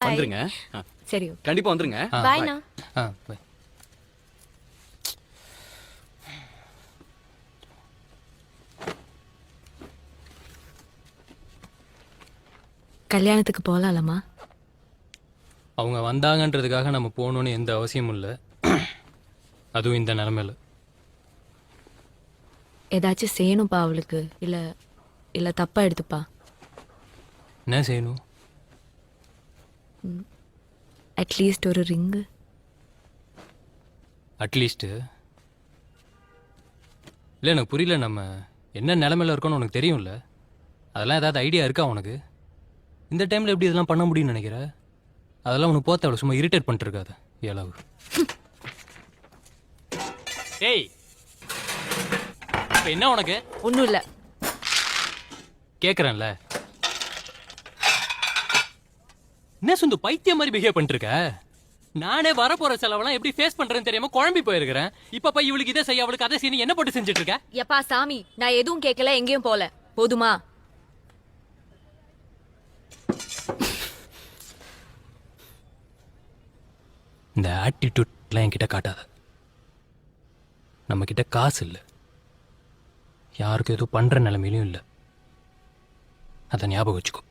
வந்துருங்க. சரி கண்டிப்பா வந்துருங்க. பாய்ண்ணா. பை. கல்யாணத்துக்கு போகலாம்மா? அவங்க வந்தாங்கன்றதுக்காக நம்ம போகணுன்னு எந்த அவசியமும் இல்லை. அதுவும் இந்த நிலமையில. ஏதாச்சும் செய்யணும்ப்பா அவளுக்கு. இல்ல இல்ல தப்பா எடுத்துப்பா. என்ன செய்யணும்? அட்லீஸ்ட் ஒரு ரிங்கு. அட்லீஸ்ட்டு இல்லை, எனக்கு புரியல. நம்ம என்ன நிலமையில இருக்கோன்னு உனக்கு தெரியும்ல. அதெல்லாம் ஏதாவது ஐடியா இருக்கா உனக்கு? இந்த டைமில் எப்படி இதெல்லாம் பண்ண முடியும்னு நினைக்கிற? அதெல்லாம் உனக்கு போத்த அவளை சும்மா இரிட்டேட் பண்ணிட்டு இருக்காது ஏழாவு. ஏய், இப்போ என்ன உனக்கு? ஒன்றும் இல்லை. கேட்குறேன்ல. என்ன சுந்து பைத்தியம் மாதிரி பிஹேவ் பண்ணிட்டு இருக்க? நானே வரப்போற செலவெல்லாம் எப்படி ஃபேஸ் பண்றேன்னு தெரியாம குழம்பி போயிருக்கிறேன். இப்ப போய் இவளுக்கு இதை செய்ய அவளுக்கு அதை செய்ய என்ன போட்டு செஞ்சுட்டு இருக்க? எப்பா சாமி, நான் எதுவும் கேட்கல, எங்கேயும் போல. போதுமா? இந்த ஆட்டிடியூட்லாம் என்கிட்ட காட்டாத. நம்ம கிட்ட காசு இல்லை, யாருக்கும் எதுவும் பண்ற நிலைமையிலும் இல்லை. அதை ஞாபகம் வச்சுக்கோ.